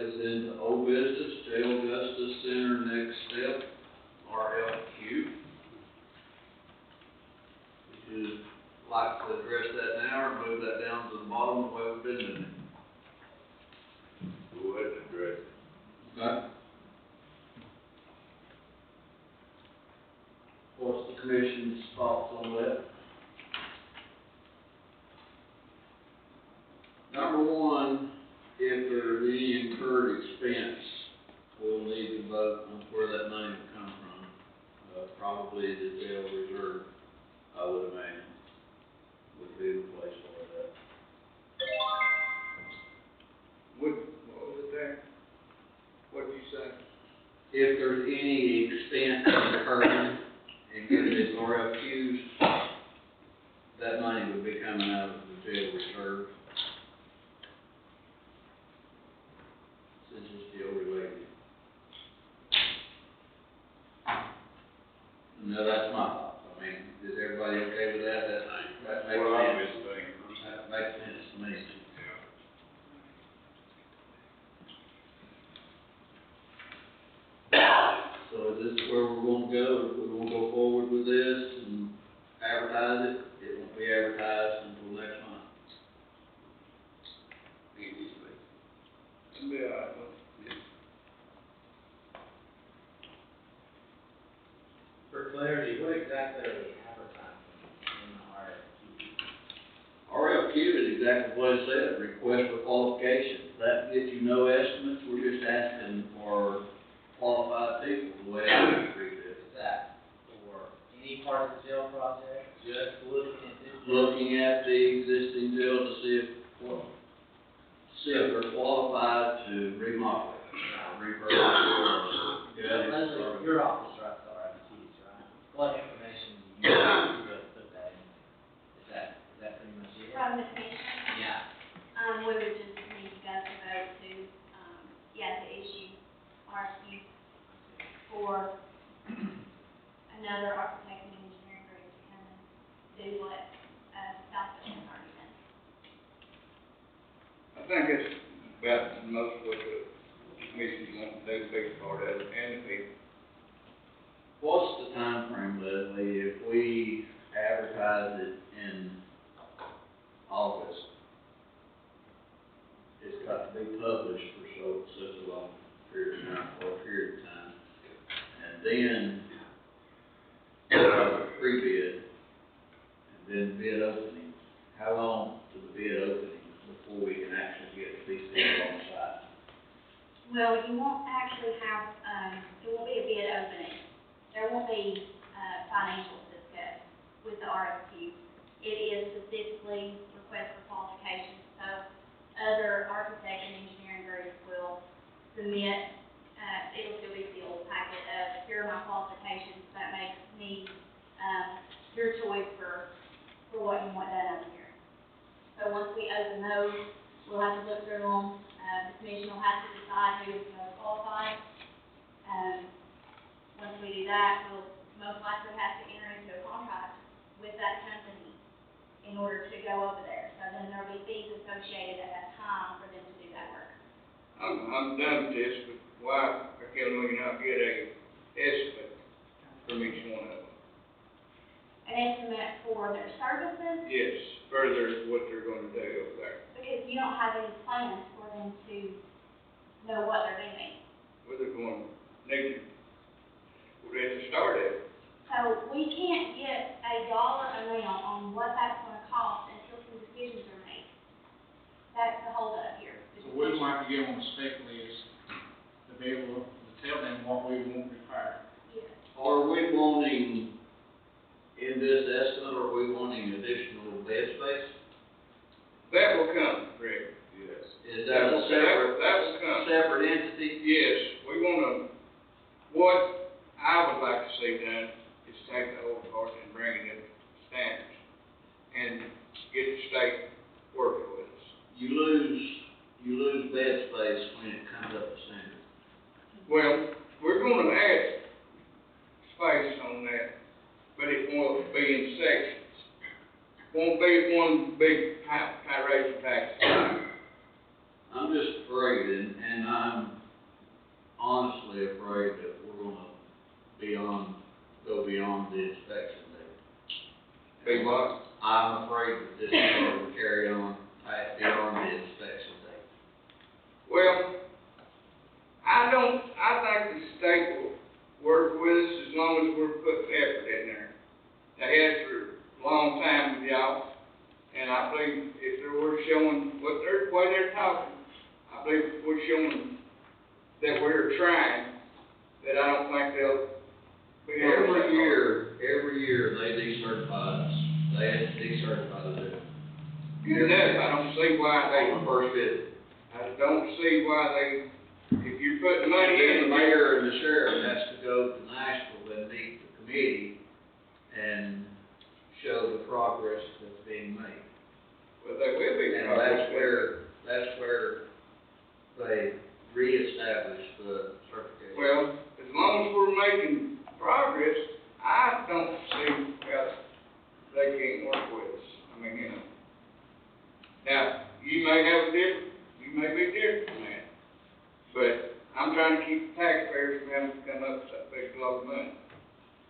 us into old business, Jail Justice Center next step, RFQ. Would you like to address that now, or move that down to the bottom the way we've been doing it? Go ahead and address it. Okay. What's the commission's thoughts on that? Number one, if there's any incurred expense, we'll need to vote on where that money will come from. Probably the jail reserve, I would imagine, would be the place for that. What was it there? What did you say? If there's any expense incurred in these RFQs, that money would be coming out of the jail reserve. Since it's jail related. No, that's my thoughts. I mean, is everybody okay with that? That makes What I've sense. been thinking. That makes sense to me. So is this where we're gonna go? If we're gonna go forward with this and advertise it, it won't be advertised until next month. Easily. It'll be all right. For clarity, what exactly are we advertising in the RFQ? RFQ is exactly what it said, request for qualifications. That gets you no estimates, we're just asking for qualified people, the way I read this. Is that for any part of the jail project, just looking at this? Looking at the existing jail to see if they're qualified to remodel it, refurbish it. Leslie, your office writes the RFQs, right? What information do you need to put that in? Is that pretty much it? From the commission, Yeah. we would just need you guys to vote to, to issue RFQ for another architect and engineering group to come and do what, Southfield has already done. I think that's about most what the commission's want to do, the big part of it, and the people. What's the time frame, Leslie, if we advertise it in August? It's got to be published for such a long period of time, and then pre-bid, and then bid opening. How long to the bid opening before we can actually get the PC on site? Well, you won't actually have, it won't be a bid opening. There won't be, financials discussed with the RFQ. It is specifically request for qualifications, so other architect and engineering groups will submit, it'll still be the old packet of, here are my qualifications, that makes me, your choice for what you want done over here. So once we open those, we'll have to look through them, the commission will have to decide who is most qualified. Once we do that, we'll most likely have to enter into a contract with that company in order to go over there. So then there'll be fees associated at that time for them to do that work. I'm done with this, but why, can we not get a estimate from each one of them? An estimate for their services, Yes, further what they're gonna do over there. because you don't have any plans for them to know what they're doing. Where they're going, need to, we're at the start of it. So we can't get a dollar amount on what that's gonna cost until some decisions are made. That's the holdup here. So we're gonna have to get on the spec list to be able to tell them what we want required. Yes. Are we wanting, in this estimate, are we wanting additional bed space? That will come, Rick. Yes. Is that a separate, That will come. separate entity? Yes, we wanna, what I would like to see done is take the old part and bring it up to standards and get the state working with us. You lose bed space when it comes up to standard. Well, we're gonna add space on that, but it won't be in sections. Won't be one big high raising package. I I'm just afraid, and I'm honestly afraid that we're gonna go beyond the inspection date. Be what? I'm afraid that this is going to carry on beyond the inspection date. Well, I think the state will work with us as long as we're putting effort in there. They have for a long time with y'all, and I believe if they were showing what they're talking, I believe if we're showing that we're trying, that I don't think they'll be able to. Every year, they decertify us. They have to decertify the bill. Good enough, I don't see why they, On the first visit. I don't see why they, if you're putting money And then in the it, mayor and the sheriff has to go to Nashville and meet the committee and show the progress that's being made. well, they will be. And that's where they reestablish the certification. Well, as long as we're making progress, I don't see how they can't work with us. I mean, you know. Now, you may be different than that, but I'm trying to keep the taxpayers from having to come up with that big load of money.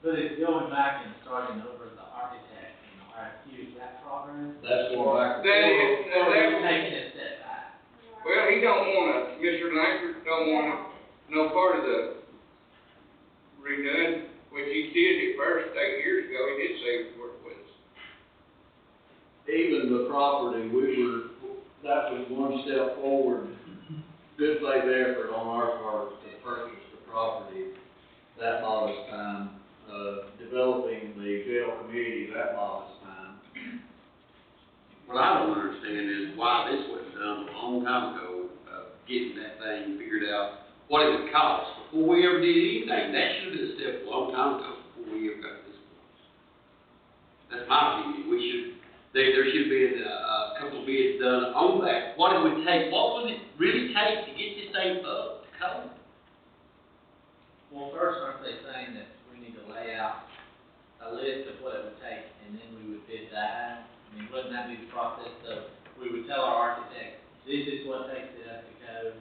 But it's going back and starting over the architect and the RFQ, is that progress? That's going back. That is, Or that, are we taking a step back? well, he don't wanna, Mr. Langford don't wanna, no part of the redone, which he did at first 8 years ago, he did say he would work with us. Even the property, that was one step forward. Good faith effort on our part to purchase the property. That bought us time. Developing the jail committee, that bought us time. What I don't understand is why this wasn't done a long time ago, getting that thing figured out, what it would cost. Before we ever did anything, that should have been a step a long time ago, before we ever got this far. That's my opinion. There should have been a couple of bids done on that. What it would take, what would it really take to get this thing up to code? Well, first, aren't they saying that we need to lay out a list of what it would take, and then we would bid that? I mean, wouldn't that be the process? So we would tell our architect, this is what takes it up to code,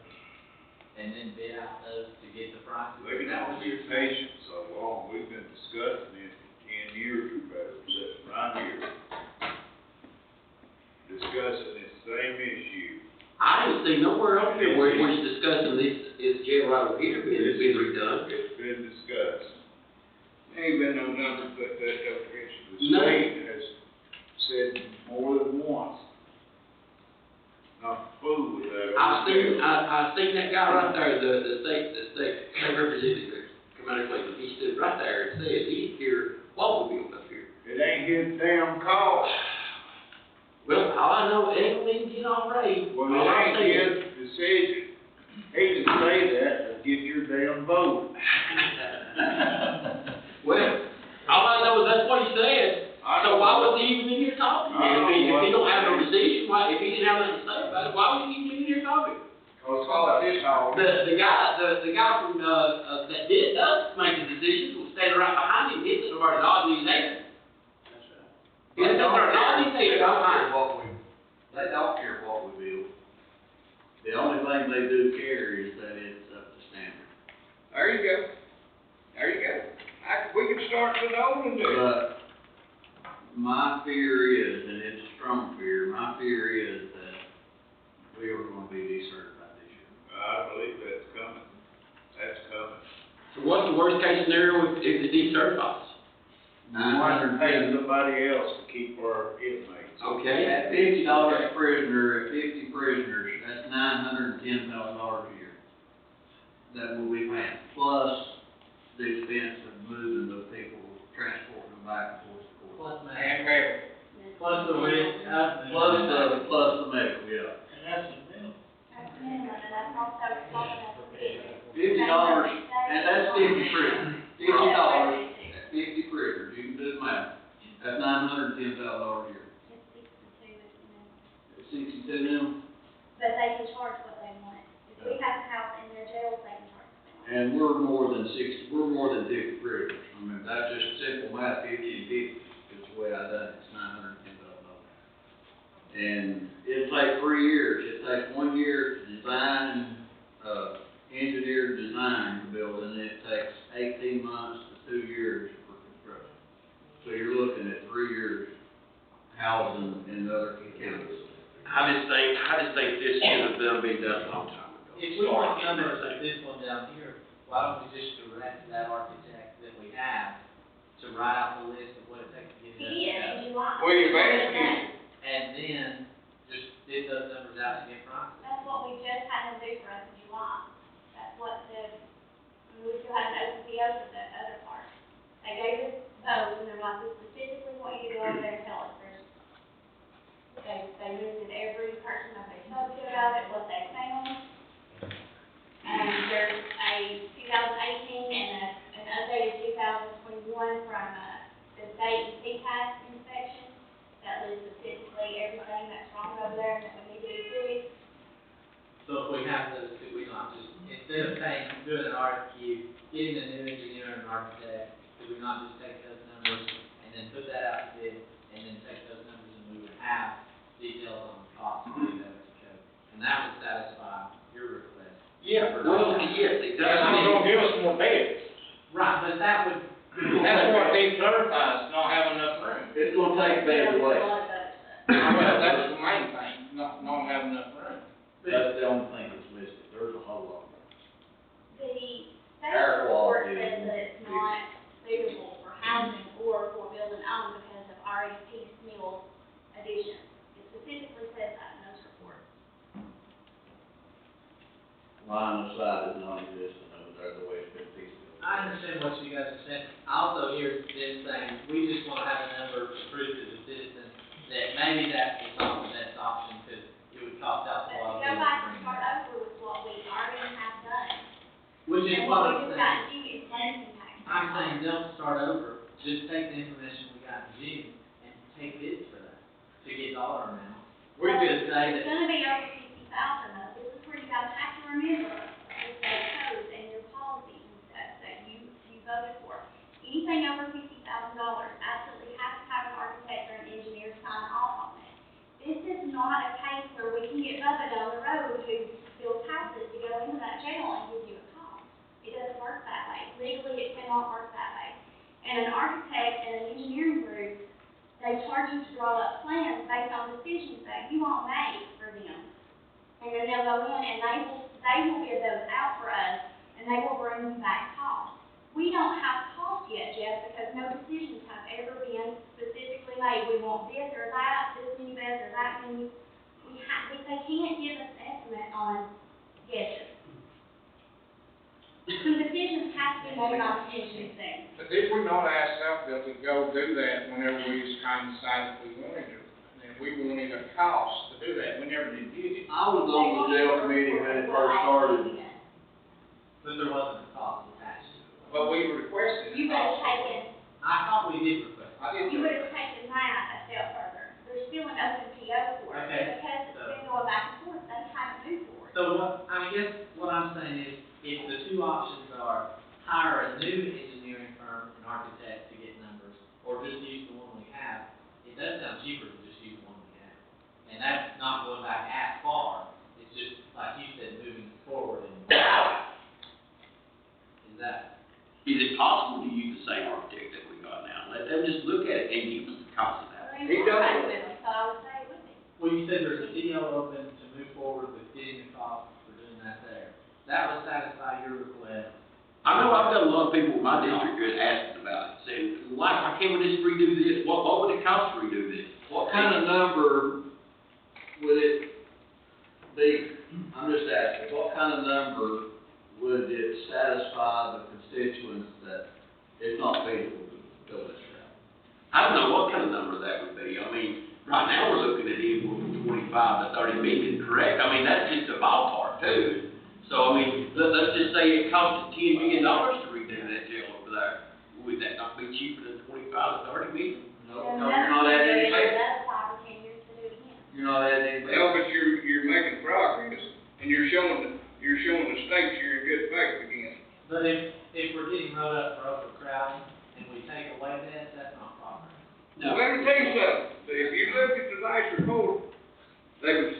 and then bid out those to get the prices. They can only be patient so long, we've been discussing it for 10 years or better, sitting right here, discussing this same issue. I didn't see nowhere up here where it's discussing this jail right over here being redone. It's been discussed. Ain't been no numbers put that up there. The No. state has said more than once, not to fool with that. I seen that guy right there, the state representative, Commander Cleveland, he stood right there and said, he didn't care what we built up here. It ain't his damn call. Well, all I know, it ain't gonna even get all right. Well, All it I'm ain't saying- his decision. He can say that, but get your damn vote. Well, all I know is that's what he said, so why was he even in here talking? If he don't have no decision, if he didn't have nothing to say about it, why was he even in here talking? Cause this call. The guy from, that does make the decisions, was standing right behind him, he's sitting over nodding his head. He's sitting there nodding his head They don't behind care what we build. The only thing they do care is that it's up to standard. There you go. We can start with the old and do it. But my fear is, and it's a strong fear, my fear is that we are gonna be decertified this year. I believe that's coming. That's coming. So what's the worst case scenario if it decertifies? We want to pay somebody else to keep our inmates. Okay. At $50 a prisoner, at 50 prisoners, that's $910,000 a year. That will be paid, plus the expense of moving the people, transporting them back and forth to court. Plus, man, And maybe. plus the rent, Plus the medical, yeah. And that's the minimum. That's minimum, and that's also talking about. $50, and that's 50 prisoners, $50 at 50 prisoners, you can do the math. That's $910,000 a year. It's 62 is the minimum. At 62 now? But they can charge what they want. If we have a house in their jails, they can charge what they want. And we're more than 50 prisoners. I mean, that's just simple math, 50 and 50 is the way I done it, it's $910,000. And it'll take 3 years, it takes 1 year to design, engineer design the building, and it takes 18 months to 2 years for construction. So you're looking at 3 years housing in other counties. I just think this should have been done a long time ago. If we want numbers like this one down here, why don't we just direct that architect that we have to write out the list of what it takes to get He it is, done? in July. Well, you've asked him. And then just bid those numbers out to get prices. That's what we just had him do for us in July. That's what we still had an open PO for the other part. They gave us those, and they're like, we specifically want you to go over there and tell us, they listed every person that they spoke to about it, what they found. There's a 2018 and an updated 2021 from, the state CPAS inspection that lists specifically everything that's wrong over there and that we need to be fixed. So if we have those, could we not just, instead of doing an RFQ, getting a new engineer and architect, could we not just take those numbers and then put that out to bid, and then take those numbers and we would have details on the cost of the other code? And that would satisfy your request. Yeah, but Well, yes, that's exactly. not gonna give us more bids. Right, but that would. That's what declarifies not having enough room. It's gonna take bad A away. lot of other stuff. Well, that's the main thing, not having enough room. That's the only thing that's listed, there's a whole lot more. The state Air report quality says is- that it's not suitable for housing or for building on because of already piecemeal additions. It specifically says that in those reports. Line of sight is non-existent over there, the way it's been fixed. I understand what you guys are saying. I also hear them saying, we just wanna have a number to prove to the citizens that maybe that is not the best option, because it would cost out a But to lot of go people. back and start over with what we already have done. Which is And what we I'm just saying. got June is cleansing tax. I'm saying don't start over, just take the information we got in June and take bids for that, to get dollar amount. We To did, say It's that, gonna be over 50,000 though. This is where you guys have to remember the state codes and your policies and stuff that you voted for. Anything over $50,000 absolutely has to have an architect or an engineer sign off on it. This is not a case where we can get Bubba down the road who builds houses to go into that jail and give you a call. It doesn't work that way. Legally, it cannot work that way. And an architect and an engineering group, they charge you to draw up plans based on decisions that you all made for them. And then they'll go in and they will bid those out for us, and they will bring you back costs. We don't have costs yet, Jeff, because no decisions have ever been specifically made. We want this or that, this many beds or that many. They can't give us an estimate on guesses. Some decisions have to be made by the commission soon. but did we not ask Southfield to go do that whenever we was trying to decide if we wanted to? And we wanted a cost to do that, we never did get it. I was on the jail committee when it first started. but there wasn't a cost attached to it. But we requested You a would have cost. taken, I thought we did request. I did. you would have taken that a step further. There's still an open PO for it, Okay. because it's been going back and forth, they haven't moved forward. So I guess what I'm saying is, if the two options are hire a new engineering firm and architect to get numbers, or just use the one we have, it does sound cheaper to just use the one we have. And that's not going back as far, it's just, like you said, moving forward and. Is that? Is it possible to use the same architect that we got now? Let them just look at it and give us the cost of that. Well, He you does. contract with them, so I would say it would be. Well, you said there's a deal open to move forward with getting the cost for doing that there. That would satisfy your request. I know I've got a lot of people in my district that asking about it, saying, why can't we just redo this? What would it cost to redo this? What kind of number would it be, I'm just asking, what kind of number would it satisfy the constituents that it's not feasible to go this route? I don't know what kind of number that would be. I mean, right now, we're looking at anywhere from 25 to 30 million, correct? I mean, that's just a ballpark too. So, I mean, let's just say it cost us $10 million to redo that jail over there. Would that not be cheaper than 25 to 30 million? No, And no, you're not that's adding gonna be anything. another 5 or 10 years to do it again. You're not adding anything. Well, but you're making progress, and you're showing the states you're in good faith again. But if we're getting wrote up for overcrowding, and we take away that, that's not progress. No. Let me tell you something, if you look at the last report, they was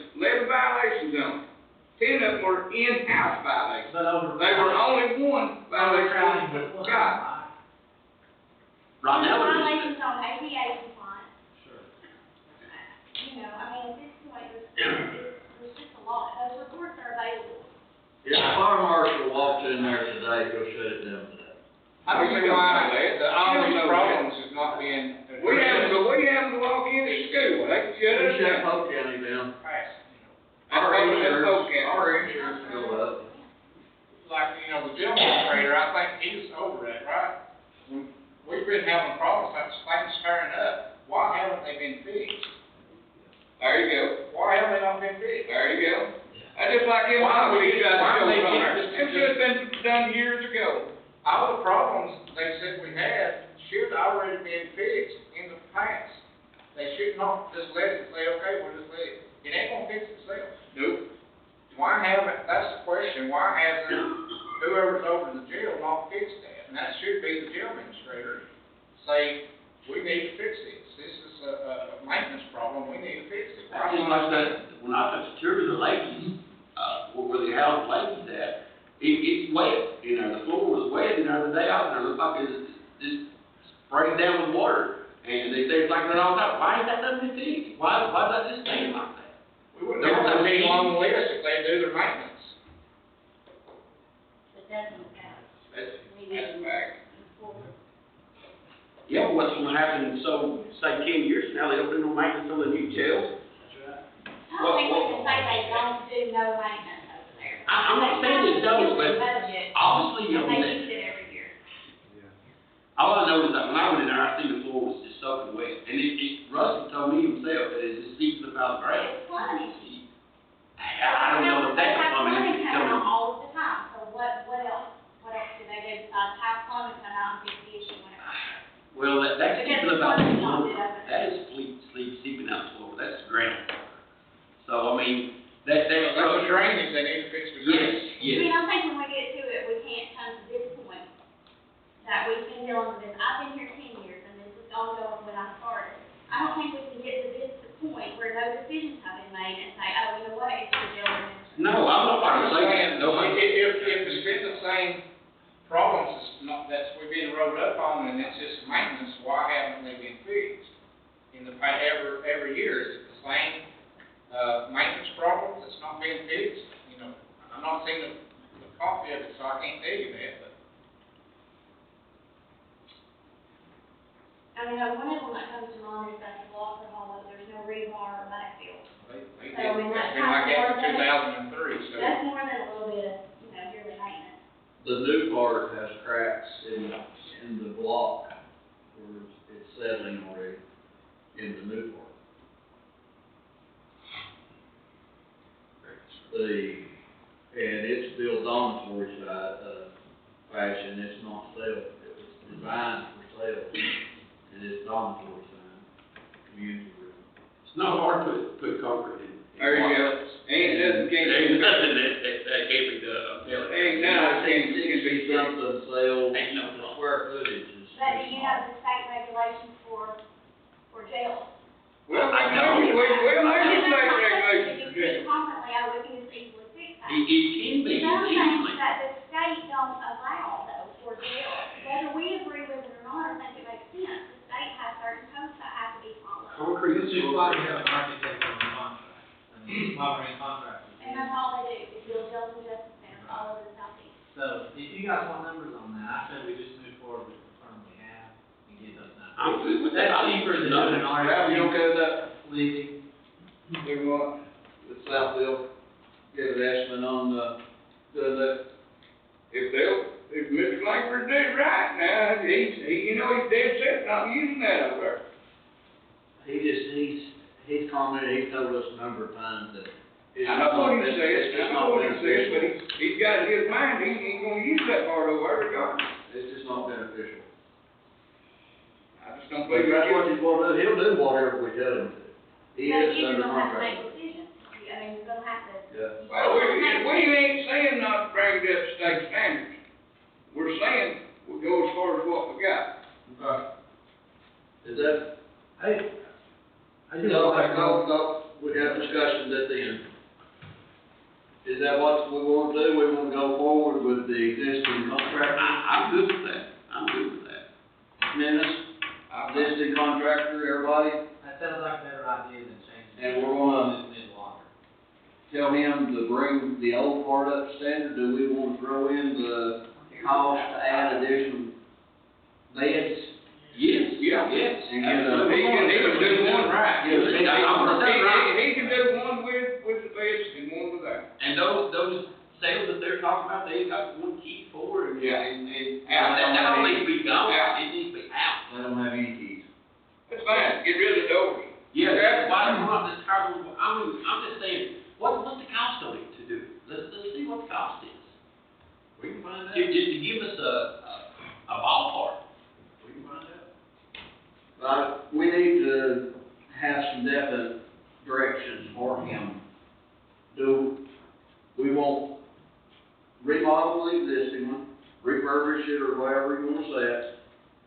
them were in-house violations. But over. They were only one Overcrowding violation was one, got. right? Right now, we're just, Violations on ADA compliance, Sure. you know, I mean, at this point, there's just a lot, those reports are available. If the fire marshal walks in there today, he'll shut it down today. I don't see why all You don't these know problems is not being addressed. We have to walk in at school, they can shut us Shut down. Polk County down. Past, Our insurance, Our insurance Go up. like, you know, the jail administrator, I think he's over that, right? We've been having problems, like things tearing up, why haven't they been fixed? There you go, Why haven't they not been fixed? there you go. That's just like them, Why we they tried to show keep somewhere. this- It should have been done years ago. All the problems they said we had should already been fixed in the past. They should not just let it say, okay, we'll just let it, it ain't gonna fix itself. Nope. Why haven't, that's the question, why hasn't whoever's over the jail not fixed that? And that should be the jail administrator, say, we need to fix this, this is a maintenance problem, we need to fix it. that's just like that, when I took the tour of the ladies, where they house the ladies at, it's wet in there, the floor was wet in there the day I was there, it looked like it was just sprayed down with water. And they say it's like that all the time, why ain't that done been fixed? Why is that just staying like that? We wouldn't have that big long list if they do their maintenance. But doesn't count. That's fact. Yeah, but what's gonna happen, so, say 10 years from now, they don't do no maintenance on the new jails? I don't think we can say they don't do no maintenance over there. I'm not saying they don't, but Budget, obviously, you and know, they use it every year. all I know is that when I went in there, I seen the floor was just soaking wet, and Russell told me himself that it's just seeping up out of the ground. It's plumbing issue. I don't know if that's They have plumbing, plumbing it's coming on coming. all of the time, so what else do they do besides have plumbing come out and fix the issue whenever? Well, that's Because seeping the up out the plumbing's floor, not good over there. that is seeping out the floor, that's ground. So, I mean, that's. That's the drainage, they need to fix the Yes, drainage. yes. I mean, I think when we get to it, we can't come to this point, that we've been dealing with this, I've been here 10 years, and this is ongoing when I started. I don't think we can get to this point where no decisions have been made and say, oh, you know what, it's the jail administration. No, I'm not I'm gonna just say saying, that, nobody. if it's been the same problems, it's not, that's, we've been rolled up on, and it's just maintenance, why haven't they been fixed? In the past, every year, is it the same, maintenance problems that's not being fixed? You know, I'm not seeing the copy of it, so I can't tell you that, but. I mean, one of them that comes to mind is that the block of all, there's no rebar or backfill. They So, I mean, did, that's it's been like that kind of from 2003, so. That's more than a little bit of, you know, yearly maintenance. The new part has cracks in the block, where it's settling already, in the new part. And it's built dormitory fashion, it's not sale, it was designed for sale, and it's dormitory sign, community room. It's not hard to put concrete in. There you go. Ain't nothing can't There be ain't done. nothing that can't be done, I'm telling you. Ain't nothing can't be done. Something sale, Ain't no problem. square footage is. But do you know the state regulations for jails? Well, we I know, know. we legislate If regulations. you do it constantly, oh, we can just easily fix that. It can be Some easily. things that the state don't allow though for jails, whether we agree with it or not, I think it makes sense. The state has certain codes that have to be followed. Concrete This is is why we have an architect on the contract. I mean, why we're in contract. And that's all they do, is build jails and justice centers all over the southeast. So, if you guys want numbers on that, I say we just move forward with the firm we have and get those numbers. I'm good with that. That's cheaper than doing an Ralph, RFP. you okay with that? Leaving. Do what? With Southfield, give an estimate on, doing that? If Mr. Langford did right now, you know, he's dead set not using that over there. He's commented, he's told us a number of times that. it's I know what he not- says, it's I just know not what he says, but beneficial. he's got in his mind, he ain't gonna use that part over there regardless. It's just not beneficial. I just don't But believe that's what it. he's gonna do, he'll do whatever we tell him to. He But is you're under gonna have to make contract. decisions. I mean, you're gonna have to. Yeah. Well, we ain't saying not to bring it up to state standards. We're saying we'll go as far as what we got. Is that? I just No, like. no, we have discussions at the end. Is that what we want to do? We want to go forward with the existing contractor? I'm good with that, I'm good with that. Dennis, existing contractor, everybody? That sounds like a better idea than changing. And we're gonna- This mid-water. Tell him to bring the old part up to standard. Do we want to throw in the cost to add additional beds? Yes, Yeah. yes. And get a- He can do one right. Give us- I'm gonna say right. He can do one with the beds and one without. And those sales that they're talking about, they've got one key for it, Yeah. and Out. that don't need to be gone, Out. it needs to be out. They don't have any keys. That's fine, get rid of the doors. Yeah, Yeah. why do you want this car, I'm just saying, what's the cost of it to do? Let's see what the cost is. We can find out. Just to give us a ballpark. We can find out. But we need to have some definite directions for him. Do we want remodel the existing one, refurbish it or whatever you wanna say it,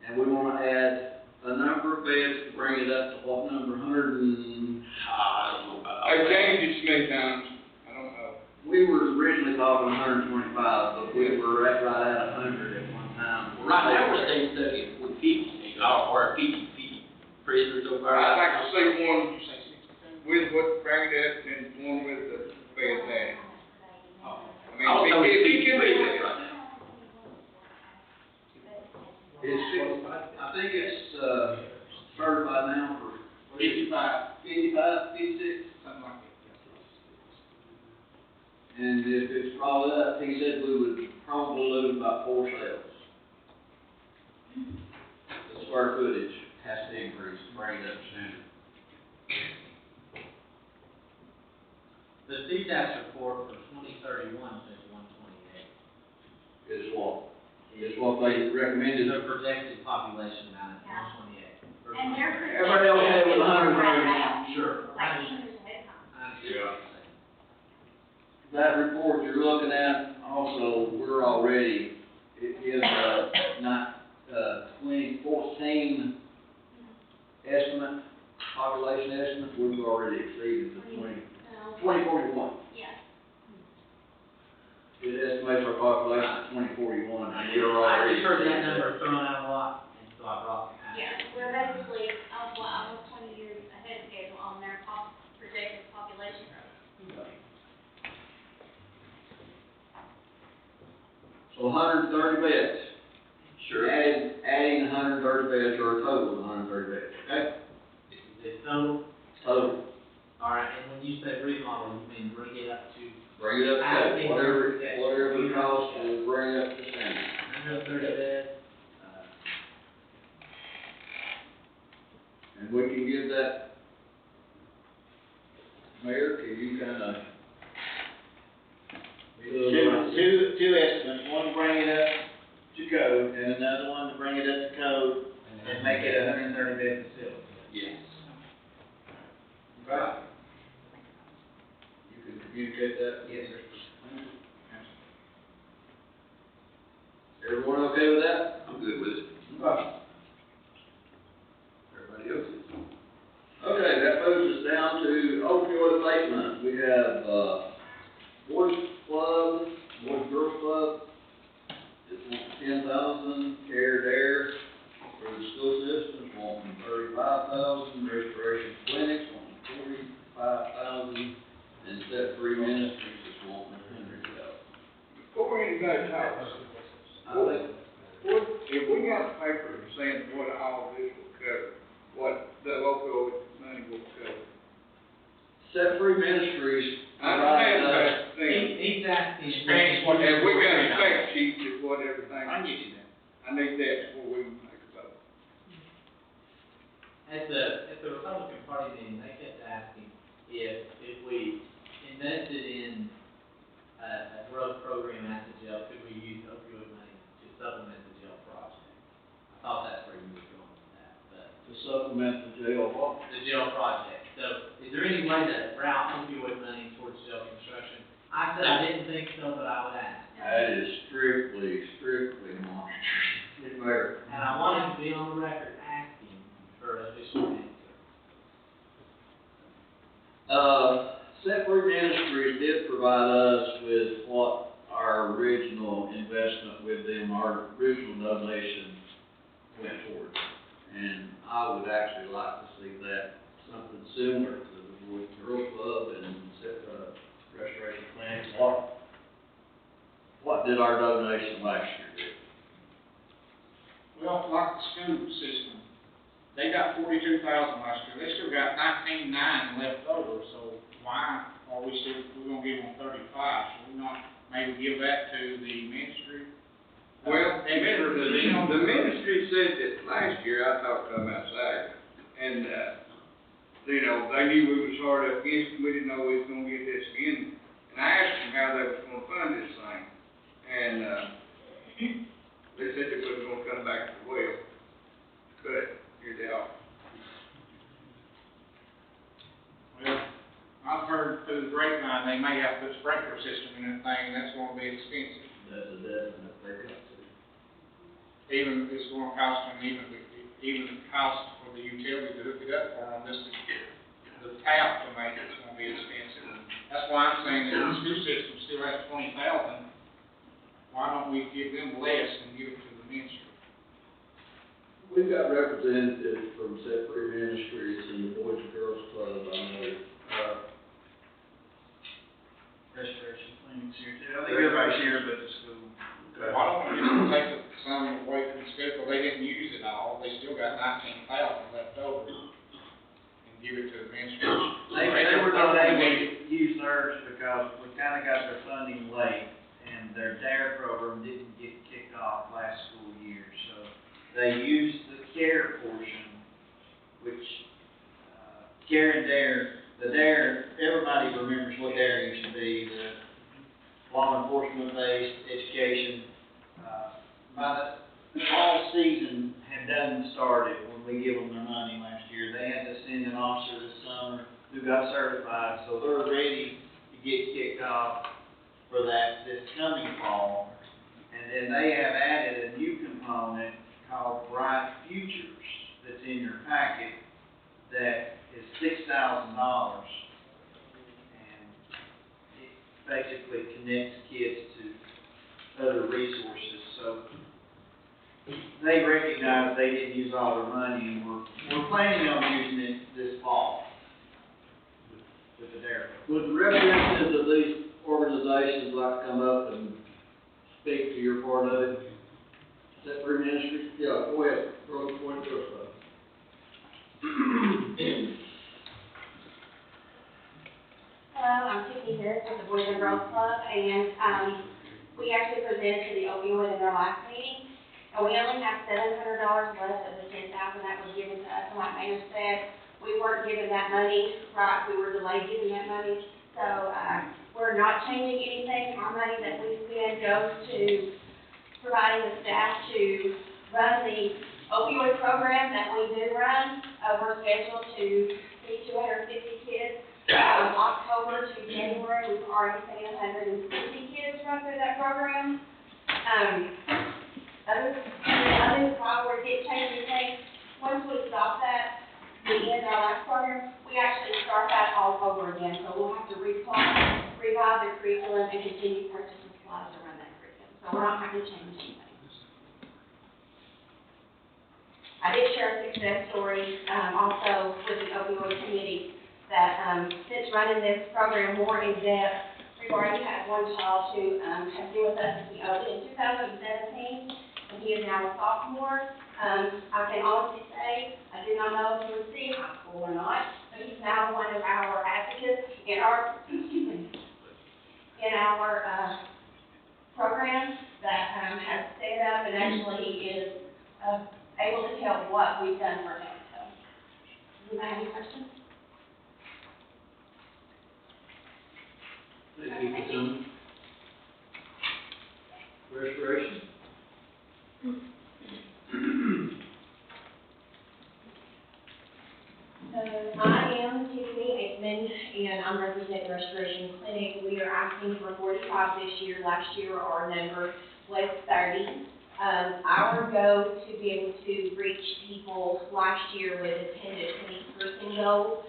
and we wanna add a number of beds to bring it up to what number, 100 and... I don't know about. I changed it so many times, I don't know. We were originally talking 125, but we were right at 100 at one time. Well, right now, we're staying stuck at 50, or 50 prisoners over there. I'd like to see one Did you say 62? with what bring it up and one with the bed added. I Also, mean, if he it's can do 50 that. right now. It's, I think it's, certified now for 55, 55, 56. something like that. And if it's probably up, he said we would probably lose about 4 sales. The square footage has to increase to bring it up to standard. The CTAS report for 2031 says 128. Is what they recommended. The projected population amount is 128. And they're. Everybody okay with 100? Sure. Like 2 years ahead of time. Yeah. That report you're looking at, also, we're already, it is, not, 2014 estimate, population estimate, we've already exceeded the 2041. Yeah. It estimates our population at 2041, and we're I already. just heard that number thrown out a lot, and so I brought it. Yeah, we're basically, almost 20 years ahead of schedule on their projected population growth. So 130 beds. Sure. Adding 130 beds, or a total of 130 beds, okay? Is it total? Total. All right, and when you say remodel, you mean bring it up to Bring it up I to, think- whatever the cost, we'll bring it up to standard. 130 beds? And we can give that, Mayor, can you kinda? Two estimates, one to bring it up to code, and another one to bring it up to code, and make it a 130-bed facility. Yes. Right. You can communicate that? Yes, sir. Everyone okay with that? I'm good with it. Okay. Everybody else is. Okay, that moves us down to opioid abatement. We have, Boys Club, Boys Girls Club, it's wanting 10,000, Care Dare for the school systems, wanting 35,000, Restoration Clinics, wanting 45,000, and Set Free Ministries is wanting 100,000. Before anybody talks, I think, if we got a paper saying what all this will cover, what the opioid money will cover. Set Free Ministries I provides understand us, that thing. He's asking. Experience what Have we got a Yeah. fact sheet of what everything, I can get you that. I need that before we make a vote. At the Republican Party meeting, they kept asking if we invested in a growth program at the jail, could we use opioid money to supplement the jail project? I thought that's where you were going with that, but to supplement the jail law. the jail project. So is there any way to route opioid money towards jail construction? I said I didn't think so, but I would ask. That is strictly monitored. Mayor. And I wanted to be on the record asking for an official answer. Set Fruit Industries did provide us with what our original investment with them, our original donation went towards. And I would actually like to see that, something similar to the Boys and Girls Club and Restoration Clinic. What did our donation last year do? Well, like the school system, they got 42,000 last year, they still got 19,900 left over, so why are we're gonna give them 35? Should we not maybe give that to the ministry? Well, They better, you know, the ministry said that last year, I talked to them outside, and, you know, they knew we was hard up against them, we didn't know we was gonna get this again. And I asked them how they was gonna fund this thing, and, they said they wasn't gonna come back to the well, but here they are. well, I've heard through the grapevine, they may have to put sprinkler system in that thing, and that's gonna be expensive. That's a definite, they got to. Even if it's gonna cost them, even the cost for the utility to hook it up for them, just the tap to make it's gonna be expensive. That's why I'm saying that the school system still has 20,000, why don't we give them less and give it to the ministry? We've got representatives from Set Fruit Industries and the Boys and Girls Club, I know. Restoration clinics here too. I think everybody's here but the school. Why don't we just take some away from the school, because they didn't use it all, they still got 19,000 left over, and give it to the ministry? They were not able to use theirs because we kinda got their funding late, and their DARE program didn't get kicked off last school year, so they used the CARE portion, which, CARE and DARE, the DARE, everybody remembers what DARE used to be, the law enforcement-based education. By the fall season had done started when we give them their money last year. They had to send an officer this summer who got certified, so they're ready to get kicked off for that this coming fall. And then they have added a new component called Bright Futures that's in your packet that is $6,000. And it basically connects kids to other resources, so they recognize they didn't use all their money, and we're planning on using it this fall with the DARE. Would the representatives of these organizations like to come up and speak to your part of it? Set Fruit Industries? Yeah, go ahead, Boys and Girls Club. Hello, I'm Tiffany Harris with the Boys and Girls Club, and, we actually presented to the opioid in our last meeting, and we only have $700 left of the $10,000 that was given to us, and like Mayor said, we weren't given that money, right, we were delayed getting that money, so, we're not changing anything. Our money that we spend goes to providing the staff to run the opioid program that we do run. We're scheduled to see 250 kids. From October to January, we've already seen 150 kids run through that program. Other while we didn't change anything, once we stop that, we end our last program, we actually start that all over again. So we'll have to revive the curriculum and continue purchasing supplies to run that curriculum. So we're not having to change anything. I did share a success story, also with the opioid committee, that, since running this program more in depth, we've already had one child who, has been with us since we opened in 2017, and he is now a sophomore. I can honestly say, I did not know if he would see high school or not, but he's now one of our advocates in our, in our, program that, has set up, and actually he is, able to tell what we've done for him, so. Do you have any questions? Thank you for coming. Restoration? I am Tiffany Aikman, and I'm representing Restoration Clinic. We are asking for 45 this year. Last year, our number was 30. Our goal to be able to reach people last year was a 10 to 20 person goal.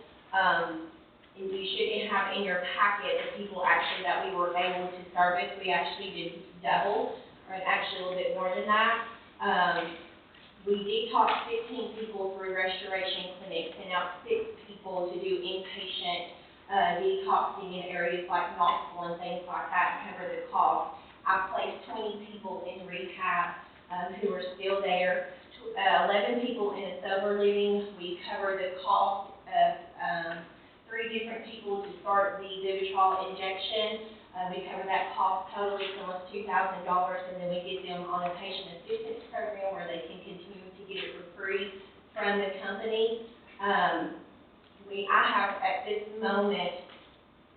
and you shouldn't have in your packet the people actually that we were able to service. We actually did double, or actually a little bit more than that. We detoxed 15 people through Restoration Clinic, sent out 6 people to do inpatient detoxing in areas like Knoxville and things like that to cover the cost. I placed 20 people in rehab who are still there. 11 people in a sober living. We covered the cost of 3 different people to start the Vivitrol injection. We cover that cost totally, it's almost $2,000, and then we get them on a patient assistance program where they can continue to get it for free from the company. I have at this moment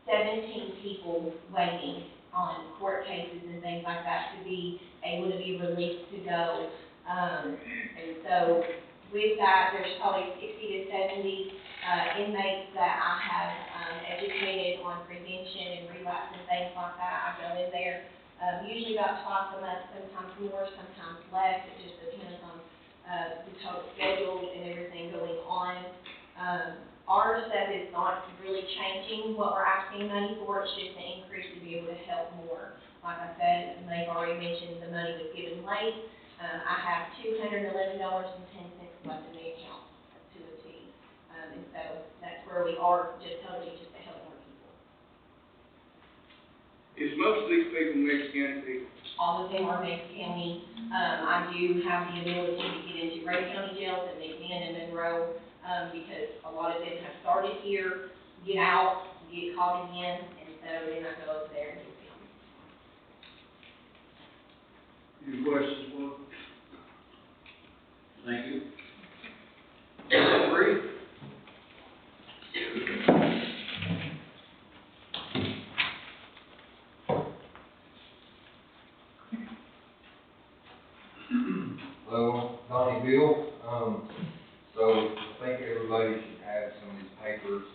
17 people waiting on court cases and things like that to be able to be released to go. And so with that, there's probably 60 to 70 inmates that I have educated on prevention and relapse and things like that. I go in there usually about twice a month, sometimes more, sometimes less. It just depends on the total schedule and everything going on. Our stuff is not really changing what we're asking money for. It's just an increase to be able to help more. Like I said, and they've already mentioned the money was given late. I have $211.10 left in the account to a T. And so that's where we are, just totally just to help more people. Is most of these people Mixon County people? All of them are Mixon County. I do have the ability to get into Grady County jails and McMinn and Monroe, because a lot of them have started here, get out, get caught again, and so then I go over there and get them. Any questions, Board? Thank you. Free? Hello, Donnie Bill. So I think everybody should have some of these papers,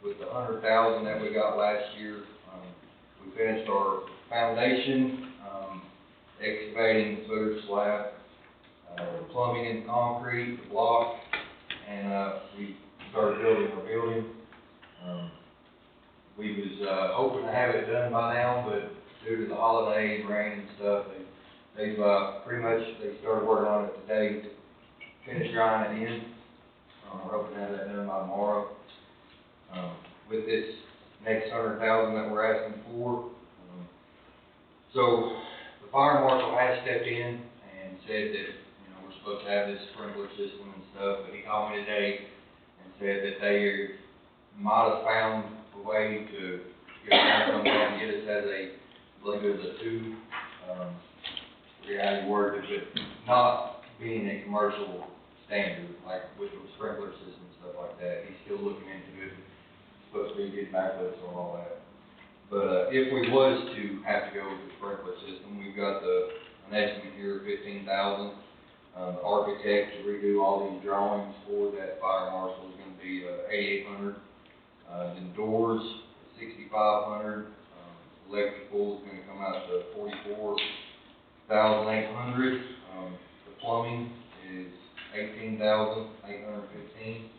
with the 100,000 that we got last year. We finished our foundation, excavating, footer slab, plumbing and concrete, the block, and, we started building our building. We was, hoping to have it done by now, but due to the holidays, rain and stuff, they've pretty much, they started working on it today, finished grinding it in. We're hoping to have that done by tomorrow. With this next 100,000 that we're asking for, so the fire marshal has stepped in and said that, you know, we're supposed to have this sprinkler system and stuff, but he called me today and said that they might have found a way to get around some way and get us as a, I believe it was a tube, forget how you word it, but not being a commercial standard, like with the sprinkler system and stuff like that. He's still looking into it, supposed to be getting back with us on all that. But, if we was to have to go with the sprinkler system, we've got an estimate here of $15,000. The architect to redo all these drawings for that fire marshal is gonna be, $8,800. Then doors, $6,500. Electrical is gonna come out to $44,800. The plumbing is $18,815.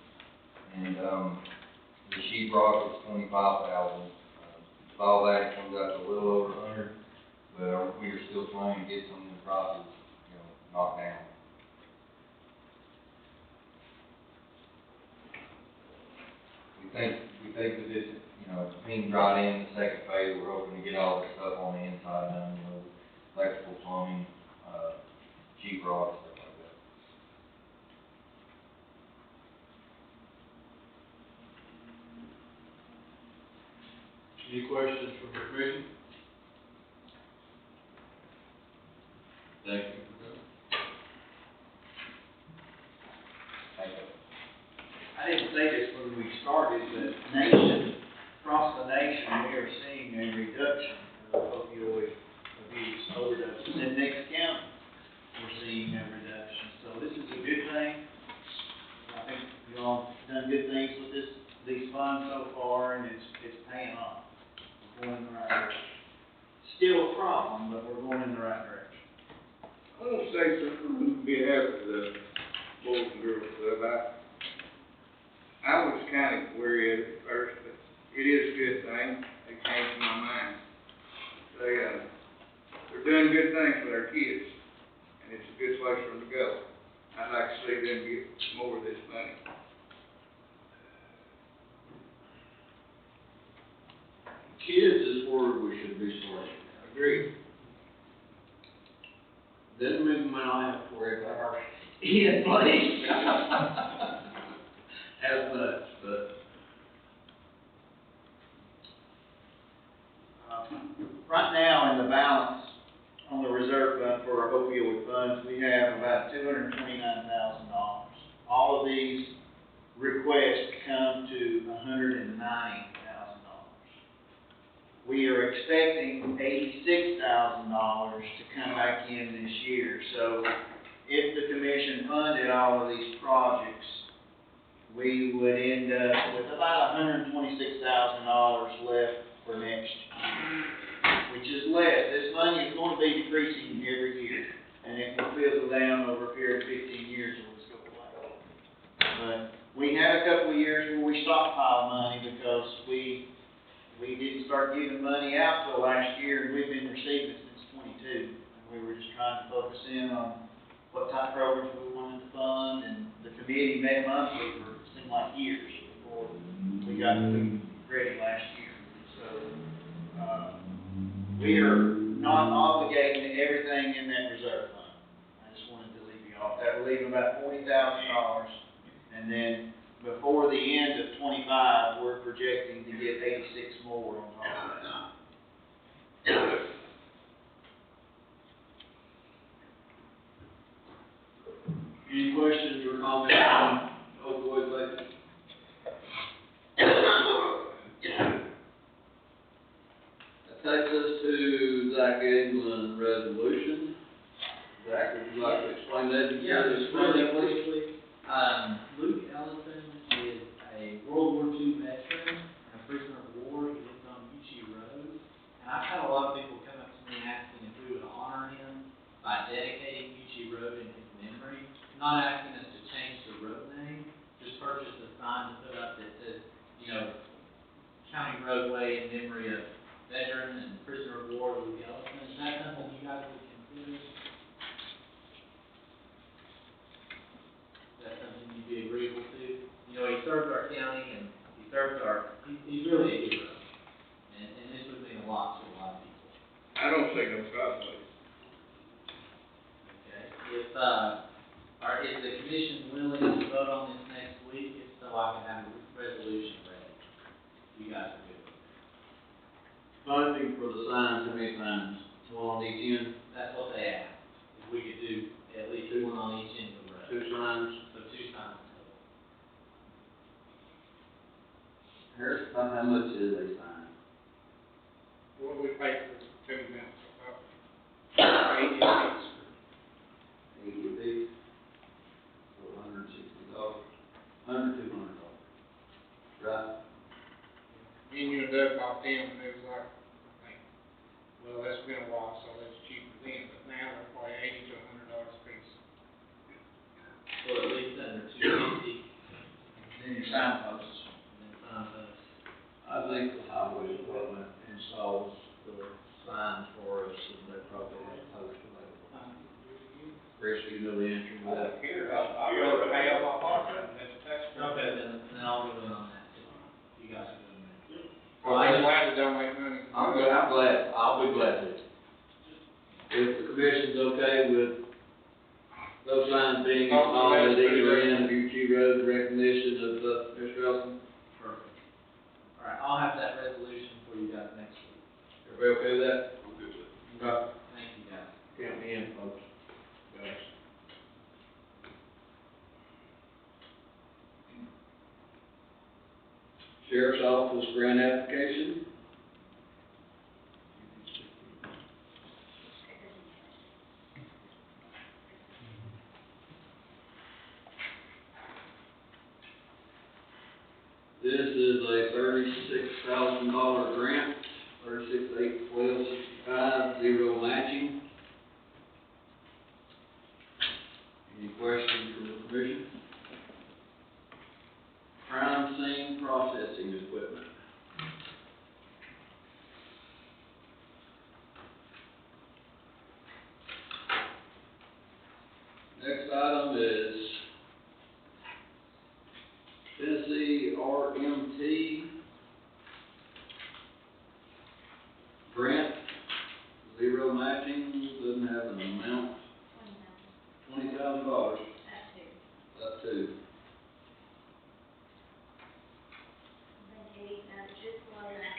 And, the sheet rock is $25,000. With all that, it comes out to a little over 100, but we are still trying to get some of the prices, you know, knocked down. We think with this, you know, being brought in the second phase, we're hoping to get all this stuff on the inside done, you know, electrical, plumbing, sheet rock, stuff like that. Any questions from the commission? Thank you. Thank you. I didn't say this when we started, but across the nation, we are seeing a reduction of opioid abuse overdoses. In Nix County, we're seeing a reduction. So this is a good thing. I think you all done good things with these funds so far, and it's paying off. We're going in the right direction. Still a problem, but we're going in the right direction. I want to say something on behalf of the Boys and Girls Club. I was kind of wary at it first, they came to my mind. They're doing good things with our kids, and it's a good place for them to go. I'd like to see them get more of this money. Kids is where we should be selecting. Agreed. Then we might not have to worry about our Yeah, please. as much, but. Right now, in the balance on the reserve fund for our opioid funds, we have about $229,000. All of these requests come to $190,000. We are expecting $86,000 to come back in this year. So if the commission funded all of these projects, we would end up with about $126,000 left for next year, which is less. This money is going to be decreasing every year, and it will fizzle down over a period of 15 years or it's go away. But we had a couple of years where we stockpiled money because we didn't start giving money out till last year, and we've been receiving it since '22. And we were just trying to focus in on what type of programs we wanted to fund, and the committee met monthly for, it seemed like years before we got to ready last year. So, we are not obligating everything in that reserve fund. I just wanted to leave you off. That will leave about $40,000, and then before the end of '25, we're projecting to get 86 more on top of that. Any questions or comments on opioid budget? That takes us to Zach England resolution. Zach, would you like to explain that? Yeah, just really quickly, Luke Ellison is a World War II veteran and a prisoner of war. He lives on Uchi Road. And I've had a lot of people come up to me asking if we would honor him by dedicating Uchi Road in his memory. Not asking us to change the road name, just purchase a sign to put up that says, you know, county roadway in memory of veteran and prisoner of war Luke Ellison. Is that something you guys would consider? That's something you'd be agreeable to? You know, he served our county and he served he's really a hero. And this would mean a lot to a lot of people. I don't see no problem with it. Okay? Is the commission willing to vote on this next week? If so, I can have a resolution ready. You guys are good with it. Funding for the signs, how many signs? One on each end? That's what they asked. If we could do at least one on each end of the road. 2 signs. So 2 signs total. Harris, how much is a sign? What we pay for 2 minutes, about 80 cents. 80 apiece. So $160. $200. Right? Me and you and Doug bought them, and it was like, I think, well, that's been a while, so it's cheaper then, but now they're probably $80 to $100 a piece. So at least under 250. Then your signposts. And then signposts. I think the highway department installs the signs for us, and they probably have posts available. Chris, you know the answer to that? Here, I'd rather pay out my pocket, and that's tax. Okay, then I'll go in on that too. You guys are doing that. Well, I'm glad to donate money. I'm glad, I'll be glad to. If the commission's okay with those signs being installed at either end of UG Road, recognition of, Mr. Elson, Perfect. All right, I'll have that resolution for you guys next week. everybody okay with that? I'm good with it. Okay. Thank you, guys. Count me in, folks. Guys. Sheriff's Office grant application. This is a $36,000 grant, 36,812.65, 0 matching. Any questions from the commission? Crime scene processing equipment. item is Tennessee RMT grant, zero matching, doesn't have an amount, $20,000, up to. I think Eddie knows just below that.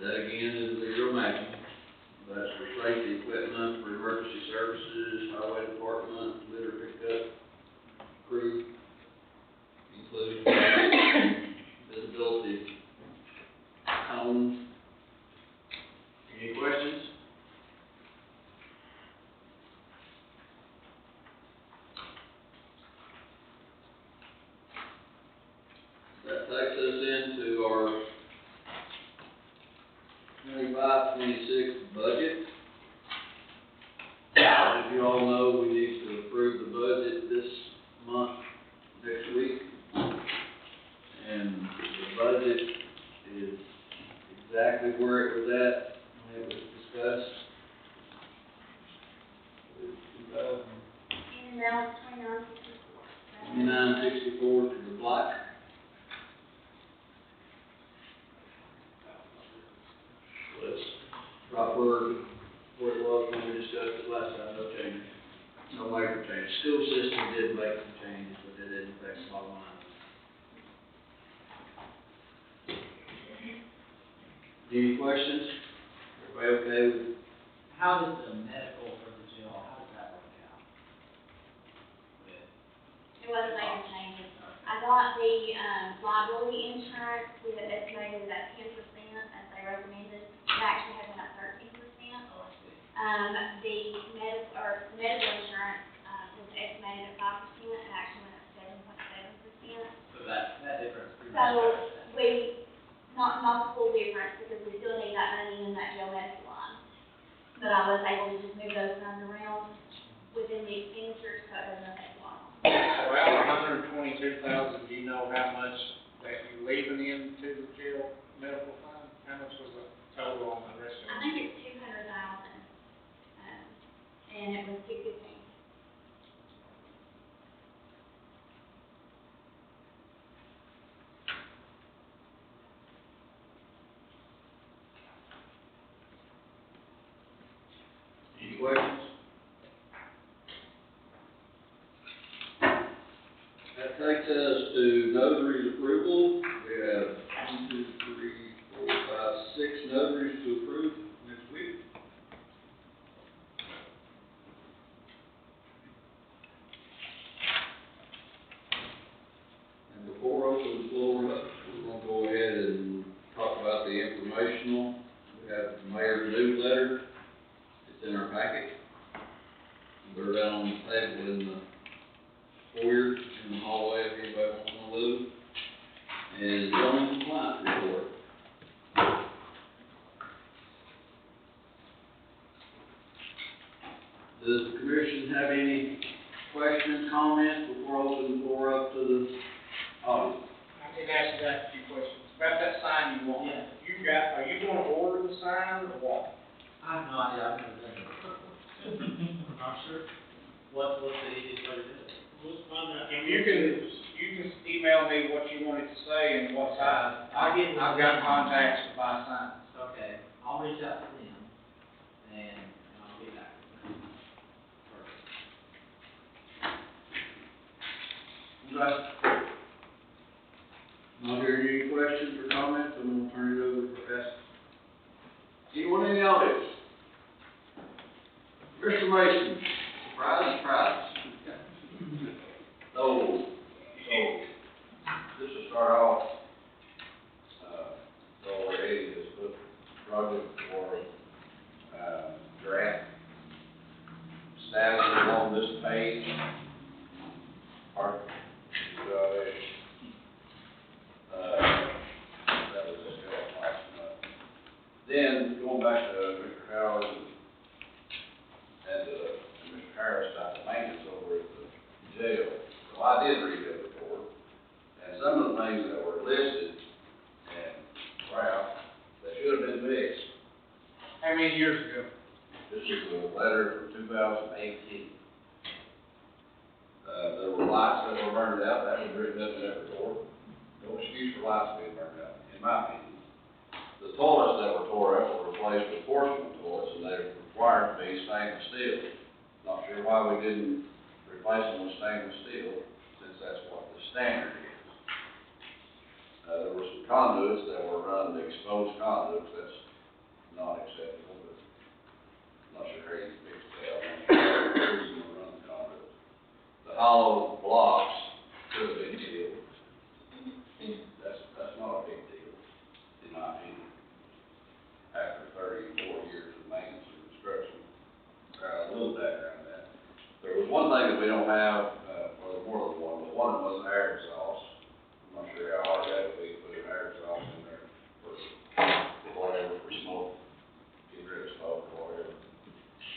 That again is zero matching. That's for safety equipment, for emergency services, highway department, litter pickup, crew, including visibility cones. Any questions? That takes us into our 25-26 budget. As you all know, we need to approve the budget this month, next week. And the budget is exactly where it was at when it was discussed. And now it's 2964 to the black. So it's right where it was when we discussed it last time, no change, no major change. School system did make some changes, but it didn't affect the bottom line. Any questions? Everybody okay with? How does the medical for the jail, how does that work out? It wasn't major changes. I got the, liability insurance with estimated at 10% as they recommended. It actually had went up 13%. The medical insurance, was estimated at 5%, it actually went up 7.7%. So that difference pretty much So, covers that. not the full difference, because we still need that money in that jail medical line. But I was able to just move those funds around within the expenditures, so it doesn't affect the line. So out of $122,000, do you know how much that you're leaving into the jail medical fund? How much was the total on the rest of I it? think it's 200,000, and it was 215. Any questions? That takes us to notary's approval. We have 1, 2, 3, 4, 5, 6 notaries to approve next week. And before I open the floor up, we're gonna go ahead and talk about the informational. We have the mayor's newsletter. It's in our packet. They're down on the table in the foyer, in the hallway, if anybody wants one of those. And zoning compliance report. Does the commission have any questions, comments before I open the floor up to the audience? I did ask you that a few questions. About that sign you want. Yeah. Are you gonna order the sign or what? I have no idea, I've never done it. Not sure. What's the easiest way to do it? If you can email me what you want it to say and what size. I'll get. I've got contacts to buy signs. Okay, I'll reach out to them, and I'll get back to them. Okay. Not hearing any questions or comments, I'm gonna turn it over to Professor. Anyone in the audience? Mr. Mason, surprise, surprise. So, just to start off, so Eddie has put project for, draft status on this page. Part, that was discussed last month. Then, going back to Mr. Howard and Mr. Harris about the maintenance over at the jail. So I did read that report, and some of the things that were listed, and, wow, they should have been fixed. How many years ago? This is a letter from 2018. There were lights that were burned out, that was written up in that report. No excuse for lights being burned out, in my opinion. The toilets that were tore up were replaced with porcelain toilets, and they're required to be stainless steel. Not sure why we didn't replace them with stainless steel, since that's what the standard is. There were some conduits that were run, the exposed conduits, that's not acceptable, but I'm not sure how you fix that. I'm not sure you can run the conduits. The hollow blocks could have been sealed. That's not a big deal, in my opinion. After 34 years of maintenance and construction, a little background on that. There was one thing that we don't have, well, more than one, but one of them was an air exhaust. I'm not sure how hard that would be to put an air exhaust in there for whatever, for smoke, get rid of smoke or whatever.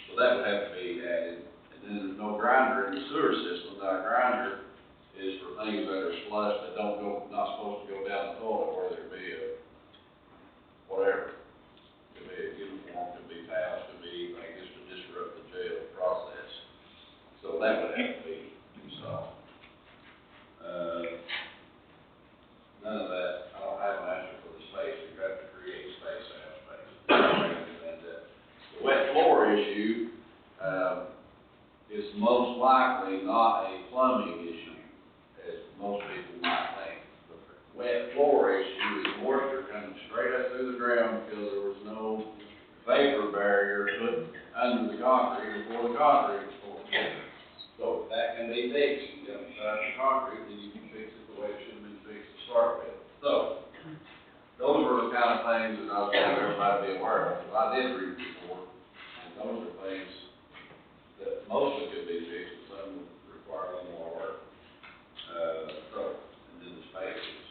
So that would have to be added. And then there's no grinder in the sewer system. Now, a grinder is for things that are flushed that don't go, not supposed to go down the toilet, whether it be a, whatever. Could be a uniform, could be towels, could be anything, just to disrupt the jail process. So that would have to be installed. None of that, I don't have an answer for the space, you have to create space out of space. And the wet floor issue, is most likely not a plumbing issue, as most people might think. The wet floor issue is moisture coming straight up through the ground because there was no vapor barrier put under the concrete before the concrete was poured. So that can be fixed, you know, the concrete, then you can fix it the way it should have been fixed to start with. So, those were the kind of things that I was trying everybody to be aware of. I did read the report, and those are things that mostly could be fixed, but some would require a little more work. And then the space is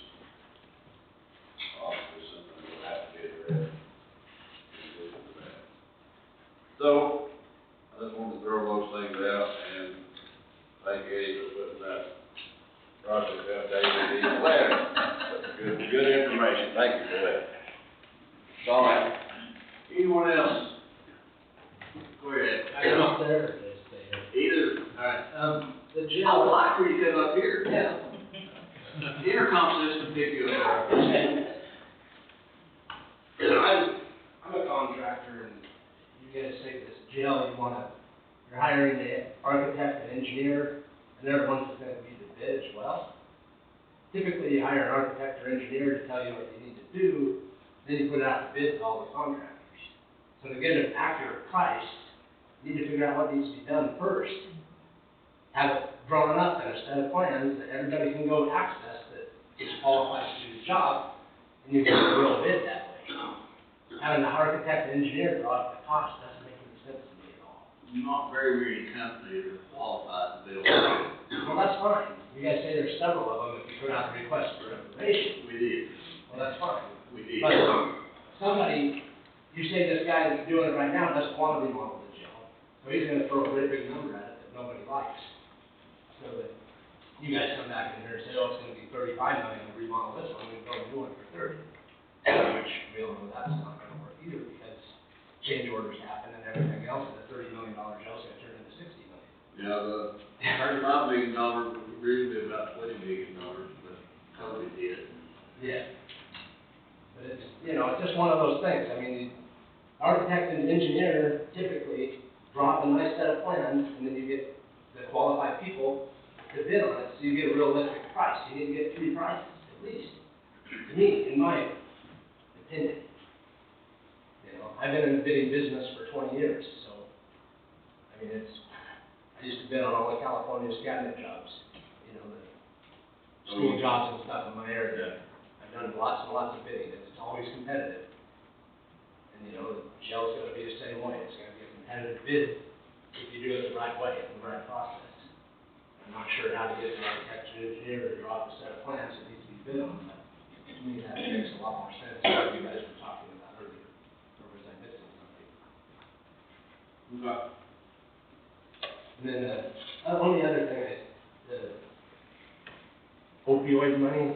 obviously something that will have to be addressed in addition to that. So, I just wanted to throw those things out, and thank Eddie for putting that project out, David, in the letter. Good information, thank you for that. That's all I have. Anyone else? Go ahead. Come up there. Either. Alright, the I jail. would like for you to come up here. Yeah. The intercom system pick you up. I'm a contractor, and you guys say this jail, you're hiring the architect and engineer, and they're the ones that's gonna be the bid as well. Typically, you hire an architect or engineer to tell you what you need to do, then you put it out to bid to all the contractors. So to get an accurate price, you need to figure out what needs to be done first. Have it drawn up in a set of plans that everybody can go access that is qualified to do the job, and you get a real bid that way. Having the architect and engineer draw up the cost doesn't make any sense to me at all. Not very many companies are qualified to build. Well, that's fine. You guys say there's several of them if you put out the request for information. We did, Well, that's fine. we did. But somebody, you say this guy that's doing it right now doesn't want to remodel the jail. So he's gonna throw a really big number at it that nobody likes. So that you guys come back in here and say, oh, it's gonna be 35 million to remodel this one, we throw a new one for 30. Which we all know that's not gonna work either because change orders happen and everything else, and the $30 million jail's gonna turn into $60 million. Yeah, the $35 million would really be about $20 million, but COVID did. Yeah. But it's, it's just one of those things. I mean, the architect and engineer typically draw up a nice set of plans, and then you get the qualified people to bid on it, so you get a realistic price. You need to get 3 prices, at least, to me, in my opinion. I've been in the bidding business for 20 years, so, I mean, I used to bid on all of California's cabinet jobs, the school jobs and stuff in my area. I've done lots and lots of bidding, and it's always competitive. And, the jail's gonna be the same way, it's gonna be a competitive bid if you do it the right way, the right process. I'm not sure how to get an architect or engineer to draw up a set of plans that needs to be bid on, but to me, that makes a lot more sense than what you guys were talking about earlier. Or was I missing something? Okay. And then, only other thing is, the opioid money,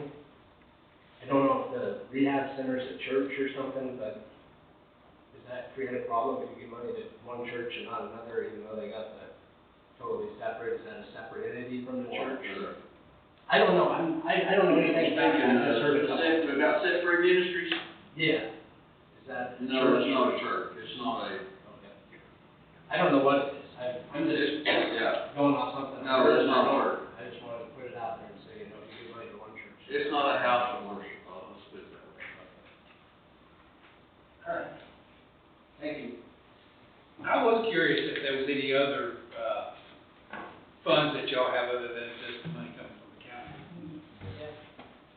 I don't know if the rehab center's a church or something, but is that create a problem if you give money to one church and not another, even though they got the totally separate, is that a separate entity from the church? or- I don't know, I don't know anything about it, I just heard a couple. About set free ministries? Yeah, is that? No, it's not a church, it's not a, Okay. I don't know what it is, I'm just yeah, going off something. no, it's not a church. I just wanted to put it out there and say, you know, if you give money to one church. It's not a house of worship, let's put it that way. All right. Thank you. I was curious if there was any other, funds that y'all have other than just the money coming from the county.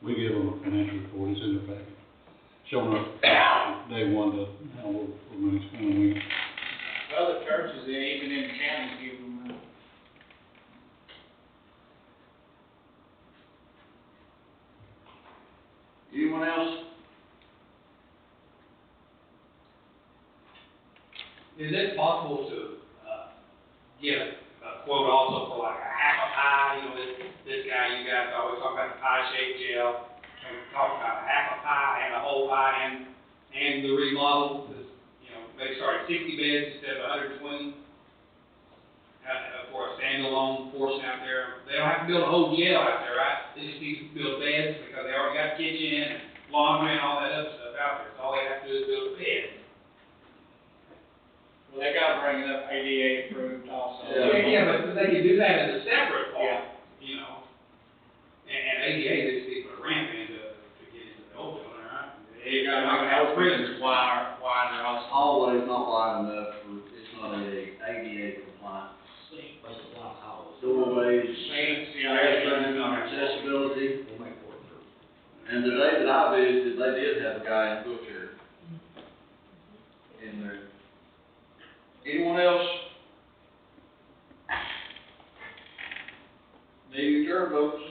We give them a financial report, it's in their packet, showing up day one to how we're money's coming in. Other churches, even in the counties, give them money. Anyone else? Is it possible to, get a quote also for like a half a pie, you know, this guy, you guys always talk about the pie-shaped jail. Can we talk about a half a pie and a whole pie and the remodel, because, you know, they start at 60 beds instead of 120. For a standalone portion out there, they don't have to build a whole jail out there, right? They just need to build beds, because they already got kitchen, laundry, and all that other stuff out there, so all they have to do is build a bed. Well, they gotta bring it up ADA approved also. Yeah, but they can do that as a separate Yeah. part, you know? And ADA, they just need to put a ramp in to get into the old building, right? You gotta make it out prisoners wider also. Hallway's not wide enough for, it's not ADA compliant. Doorways, restrooms, accessibility. And the day that I visited, they did have a guy in a wheelchair in there. Anyone else? Meeting adjourned, folks.